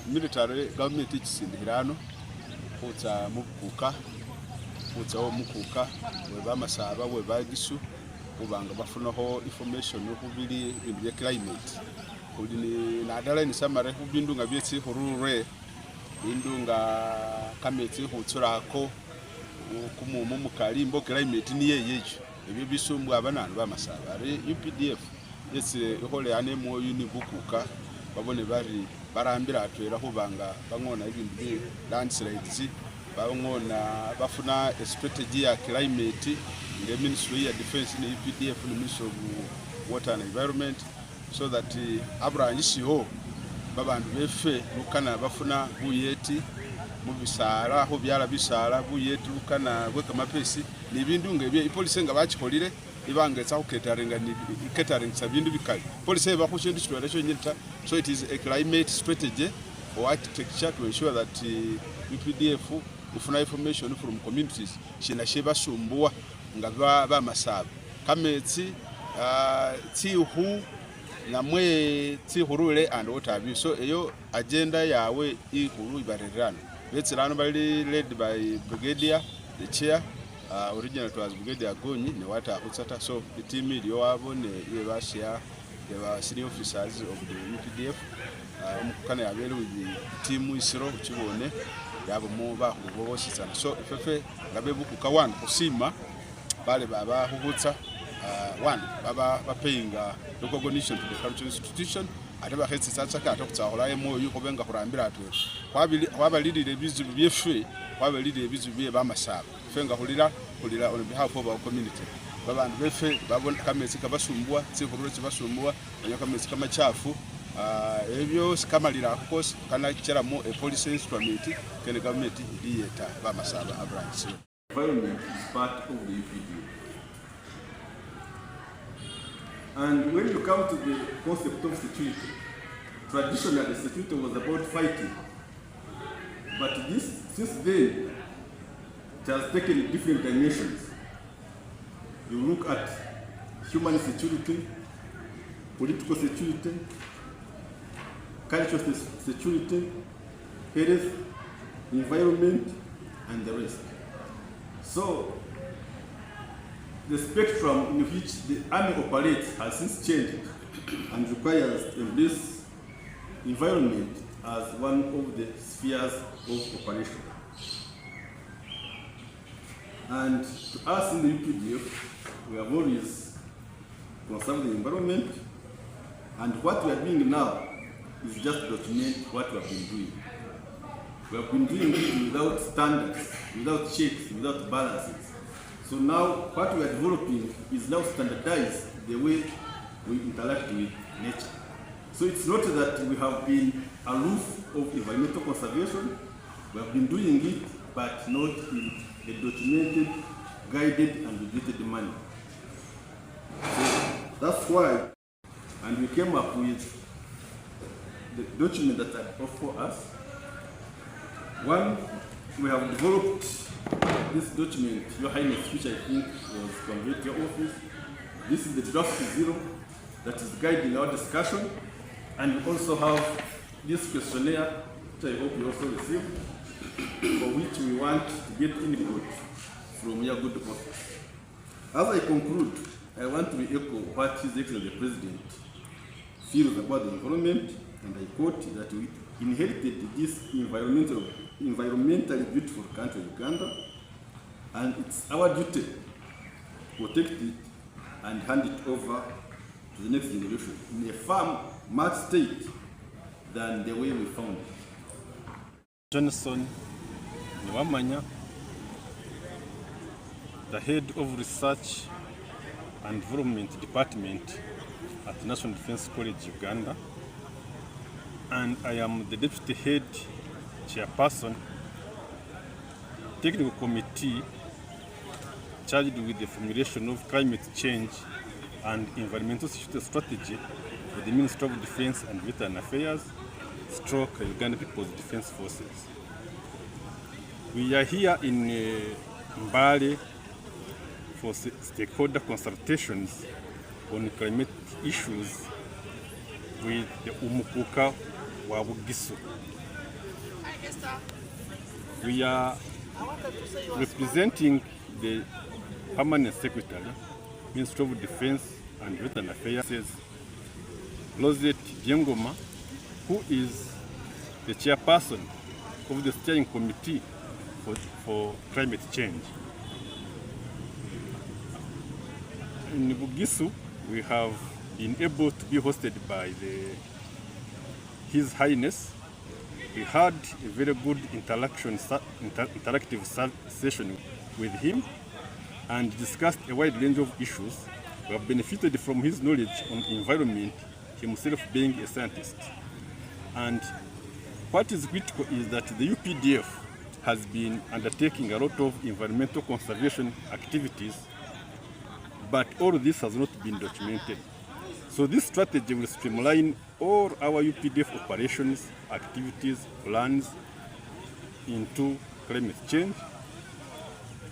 Military government ikisindikirano kutsa mubukuka kutsa omukuka weba masaba weba Bugisu kubanga bafunaho information okubili ibintu bya climate kuli ni nadala ni samare kubindu nga byetsi horure bindu nga kametse hutsurako kumumu mukalimbo climate niye yejo ebyo bisumbwa abanana bamasaba ari UPDF yetse ihole ane mo unibukuka babone bari barambira atwera hubanga bangona ibintu bi landslides bangona bafuna a strategy ya climate the Ministry of Defense in UPDF the Ministry of Water and Environment so that abranyisiho babantu befe lukana bafuna buyeti mubisara ho byala bisara buyeti lukana gweka mapesi nibindu ngebye ipolice nga bachikolire ibangetsa uketarenga ni catering sabindu bikali police bakushindu situation nyita so it is a climate strategy or architecture to ensure that UPDF ufuna information from communities shina sheba sumbua nga ba masaba kametsi tsihu namwe tsihurule and what have you so eyo agenda yawe ihuru ibarerana betsilano bali led by brigadier the chair original it was Brigadier Gonyi ne wata utsata so the team iliyo wabo ne yebashia the senior officers of the UPDF mukana yabere with the team isiro ukibone yabo mu ba kubobositsana so ifefe ngabe bukuka one kusima bale baba hubutsa one baba paying recognition to the country institution ataba hetsi tsatsaka atokutsahola emoyo kubenga kurambira atwe kwabalidire bizu byefe kwabalidire bizu bye bamasaba fenga hulira on behalf of our community babantu befe babona kametse kabasumbwa tsihurure tsibasumbwa abanyakametse kamachafu ebyo sikamalira akukose kana kicheramo a police instrument kene government idiyeta bamasaba abranch. Environment is part of the UPDF. And when you come to the concept of security, traditionally security was about fighting. But since then, it has taken different dimensions. You look at human security, political security, cultural security, health, environment, and the rest. So, the spectrum in which the army operates has since changed and requires to embrace environment as one of the spheres of operation. And to us in the UPDF, we have always conserved the environment, and what we are doing now is just document what we have been doing. We have been doing it without standards, without checks, without balances. So now what we are developing is now standardized the way we interact with nature. So it's not that we have been aloof of environmental conservation, we have been doing it, but not in a documented, guided, and regulated manner. So that's why, and we came up with the document that I offer us. One, we have developed this document, Your Highness, which I think was conveyed to your office. This is the draft 0 that is guiding our discussion, and we also have this questionnaire, which I hope you also received, for which we want to get input from your good office. As I conclude, I want to echo what His Excellency the President feels about the environment, and I quote that we inherited this environmentally beautiful country, Uganda, and it's our duty to protect it and hand it over to the next generation in a far much state than the way we found it. Johnson Niwamanya, the head of Research and Development Department at the National Defense College, Uganda, and I am the Deputy Head Chairperson, Technical Committee charged with the formulation of climate change and environmental security strategy for the Ministry of Defense and Veteran Affairs, / Uganda People's Defense Forces. We are here in Mbale for stakeholder consultations on climate issues with the Umukuka wa Bugisu. We are representing the Permanent Secretary, Ministry of Defense and Veteran Affairs, Rosette Jengoma, who is the chairperson of the steering committee for climate change. In Bugisu, we have been able to be hosted by His Highness. We had a very good interactive session with him and discussed a wide range of issues. We have benefited from his knowledge on environment, himself being a scientist. And what is critical is that the UPDF has been undertaking a lot of environmental conservation activities, but all this has not been documented. So this strategy will streamline all our UPDF operations, activities, plans into climate change.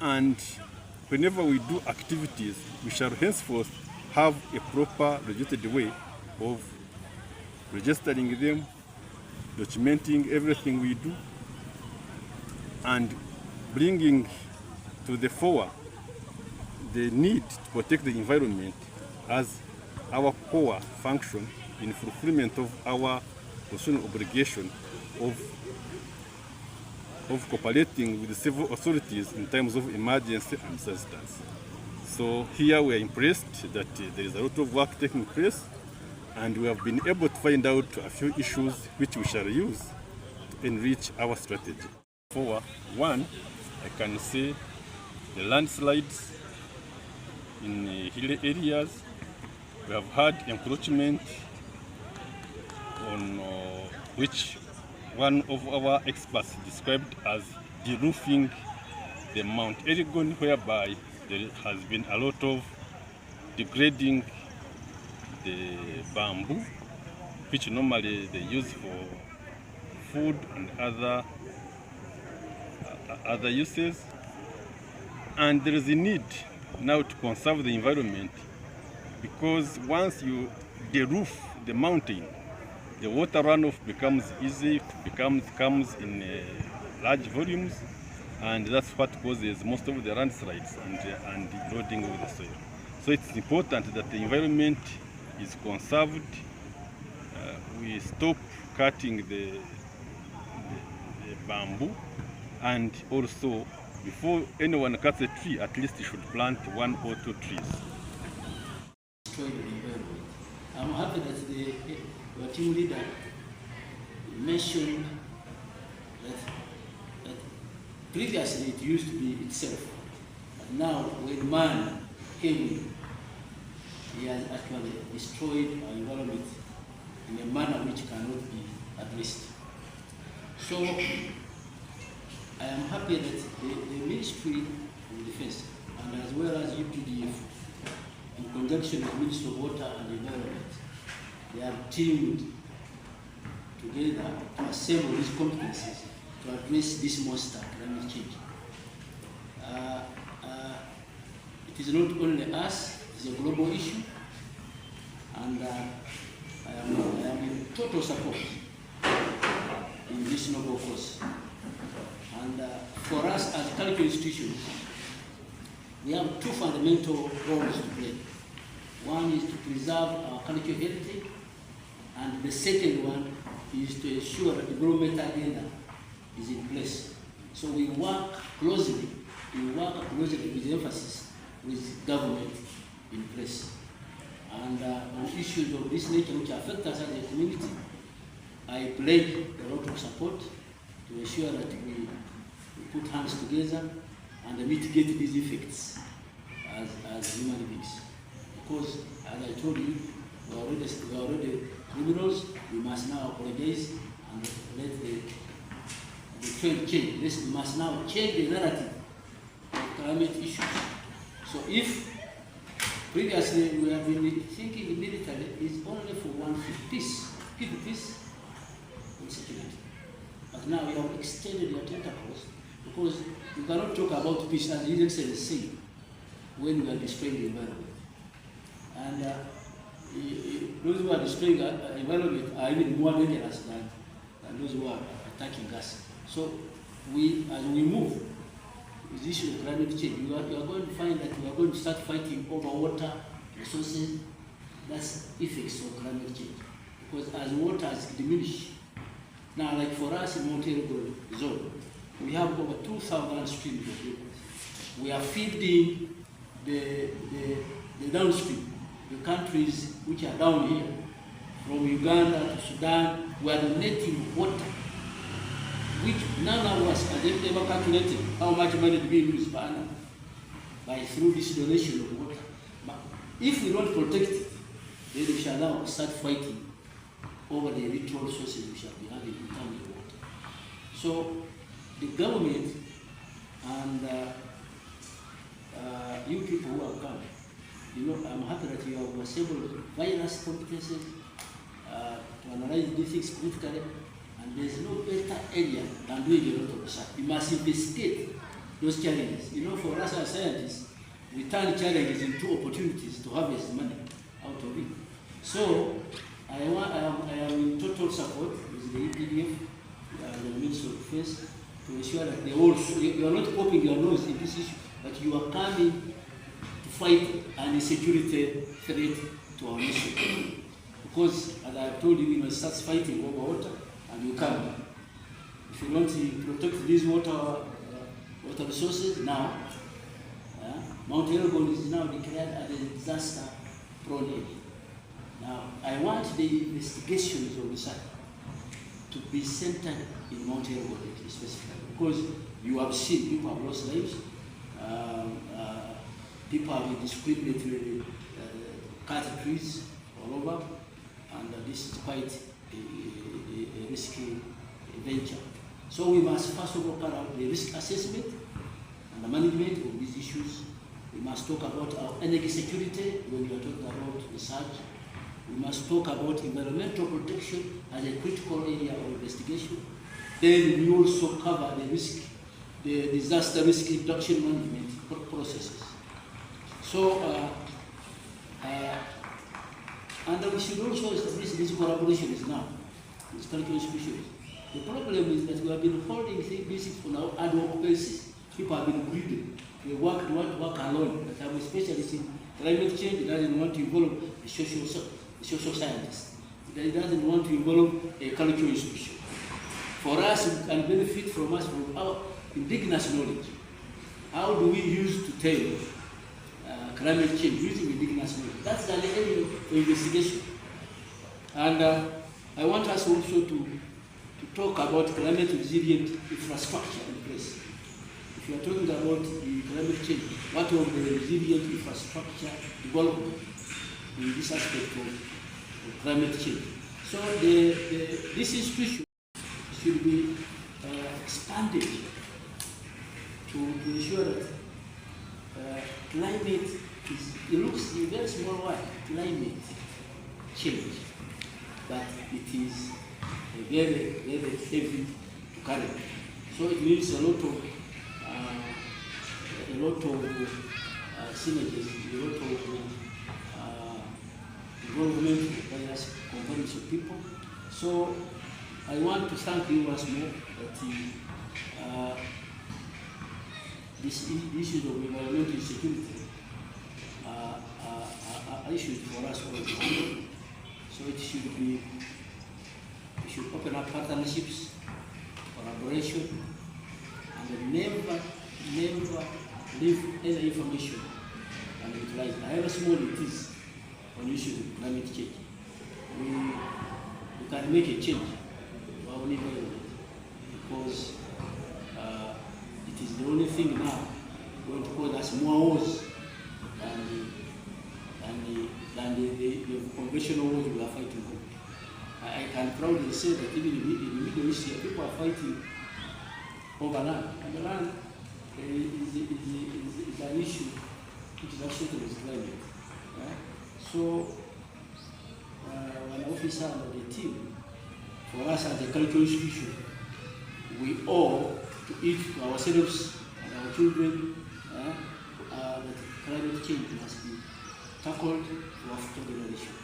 And whenever we do activities, we shall henceforth have a proper registered way of registering them, documenting everything we do, and bringing to the fore the need to protect the environment as our core function in fulfillment of our constitutional obligation of cooperating with the civil authorities in times of emergency and disasters. So here we are impressed that there is a lot of work taking place, and we have been able to find out a few issues which we shall use to enrich our strategy. For one, I can say the landslides in hilly areas. We have had encroachment on which one of our experts described as deroofing the Mount Elgon, whereby there has been a lot of degrading the bamboo, which normally they use for food and other uses. And there is a need now to conserve the environment, because once you deroof the mountain, the water runoff becomes easy, comes in large volumes, and that's what causes most of the landslides and eroding of the soil. So it's important that the environment is conserved. We stop cutting the bamboo, and also before anyone cuts a tree, at least you should plant 1 or 2 trees. I'm happy that your team leader mentioned that previously it used to be itself, but now when man came in, he has actually destroyed our environment in a manner which cannot be addressed. So I am happy that the Ministry of Defense, and as well as UPDF, in conjunction with the Ministry of Water and Environment, they have teamed together to assemble these competencies to address this monster, climate change. It is not only us, it is a global issue, and I am in total support in this noble cause. And for us as cultural institutions, we have 2 fundamental roles to play. One is to preserve our cultural heritage, and the second one is to ensure that the development agenda is in place. So we work closely with emphasis with government in place. And on issues of this nature which affect us as a community, I pledge a lot of support to ensure that we put hands together and mitigate these effects as human beings. Because, as I told you, we are already criminals. We must now apologize and let the trend change. We must now change the narrative of climate issues. So if previously we have been thinking military is only for one thing, peace, keep peace and security. But now we have extended your tentacles, because you cannot talk about peace, as His Excellency said, when we are destroying the environment. And those who are destroying the environment are even more dangerous than than those who are attacking us. So as we move with the issue of climate change, you are going to find that we are going to start fighting over water resources. That's effects of climate change. Because as water has diminished, now like for us in Mount Elgon zone, we have over 2,000 streams of rivers. We are feeding the downstream, the countries which are down here, from Uganda to Sudan. We are donating water, which none of us has ever calculated how much money is being used per annum through this donation of water. But if we don't protect it, then we shall now start fighting over the little resources we shall be having in terms of water. So the government and you people who have come, I'm happy that you have assembled various competences to analyze these things critically, and there's no better area than doing a lot of research. You must investigate those challenges. For us as scientists, we turn challenges into opportunities to harvest money out of it. So I am in total support with the UPDF, the Ministry of Defense, to ensure that you are not poking your nose in this issue, but you are coming to fight an insecurity threat to our nation. Because, as I have told you, we must start fighting over water, and you come. If you want to protect these water resources now, Mount Elgon is now declared as a disaster-prone area. Now, I want the investigations of the site to be centered in Mount Elgon specifically, because you have seen people have lost lives, people have indiscriminately cut trees all over, and this is quite a risky venture. So we must first of all carry out the risk assessment and the management of these issues. We must talk about our energy security when we are talking about research. We must talk about environmental protection as a critical area of investigation. Then we also cover the disaster risk reduction management processes. So, and we should also establish these collaborations now with cultural institutions. The problem is that we have been holding things on our ad hoc basis. People have been greedy. They want to work alone. But I'm a specialist in climate change. It doesn't want to involve a social scientist. It doesn't want to involve a cultural institution. For us, we can benefit from our indigenous knowledge. How do we use to tell climate change using indigenous knowledge? That's the area of investigation. And I want us also to talk about climate resilient infrastructure in place. If you are talking about the climate change, what of the resilient infrastructure development in this aspect of climate change? So this institution should be expanded to ensure that climate it looks in very small way, climate change, but it is very, very heavy to carry. So it needs a lot of synergies, a lot of involvement of various components of people. So I want to thank you once more that these issues of environmental security are issues for us all the time. So it should be, we should open up partnerships, collaboration, and never leave any information unutilized. However small it is on issues of climate change, we can make a change to our environment, because it is the only thing now going to cause us more wars than the conventional wars we are fighting over. I can proudly say that even in the Middle East, people are fighting over land. And the land is an issue which is associated with climate. So, an officer and the team, for us as a cultural institution, we owe to each, to ourselves and our children, that climate change must be tackled for future generation.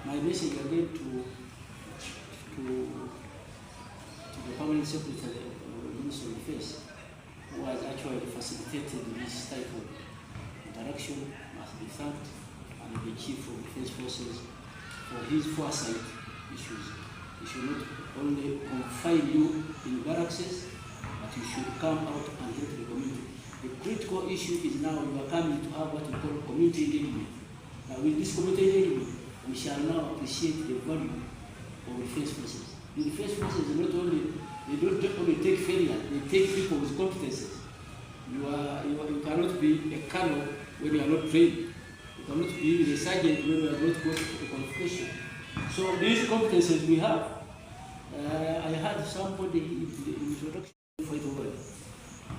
My message again to Permanent Secretary of the Ministry of Defense, who has actually facilitated this type of interaction, must be thanked, and the Chief of Defense Forces for his foresight issues. He should not only confine you in barracks, but you should come out and help the community. The critical issue is now you are coming to have what we call community engagement. Now with this community engagement, we shall now appreciate the value of defense forces. The defense forces are not only, they don't only take failure, they take people with competences. You cannot be a colonel when you are not trained. You cannot be a sergeant when you are not got a qualification. So these competences we have. I had somebody in the introduction fight over it.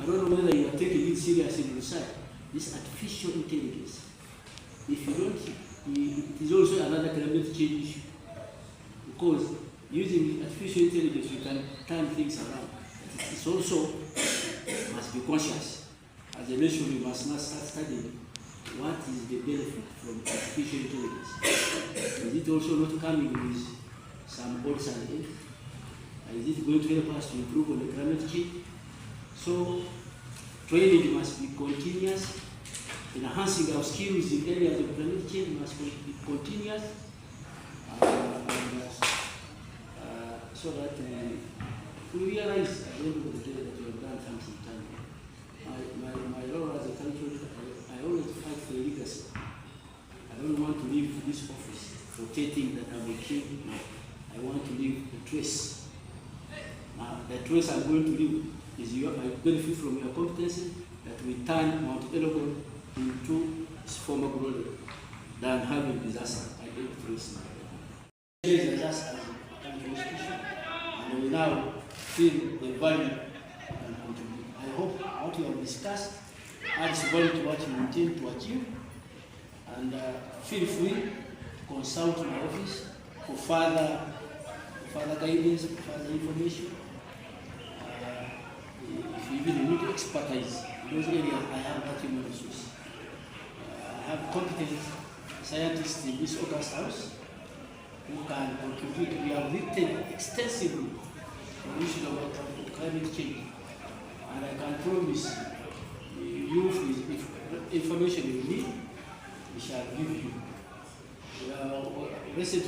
I don't know whether you are taking it seriously in research. This artificial intelligence. If you don't, it is also another climate change issue. Because using artificial intelligence, you can turn things around. It's also must be conscious. As a nation, we must not start studying what is the benefit from artificial intelligence. Is it also not coming with some odds and ends? Is it going to help us to improve on the climate change? So, training must be continuous. Enhancing our skills in areas of climate change must be continuous. So that we realize at the end of the day that we have done something tangible. My role as a country, I always fight for a legacy. I don't want to leave this office rotating that I'm a king. No. I want to leave a trace. Now, the trace I'm going to leave is I benefit from your competency that we turn Mount Elgon into its former glory than having disaster. I get trace now. Disaster as a country institution, and we now feel the value and contribute. I hope what we have discussed adds value to what you intend to achieve, and feel free to consult my office for further guidance, for further information. If you even need expertise in those areas, I have that human resource. I have competent scientists in this August House who can contribute. We have written extensively on the issue of climate change, and I can promise you if information you need, we shall give you. Recently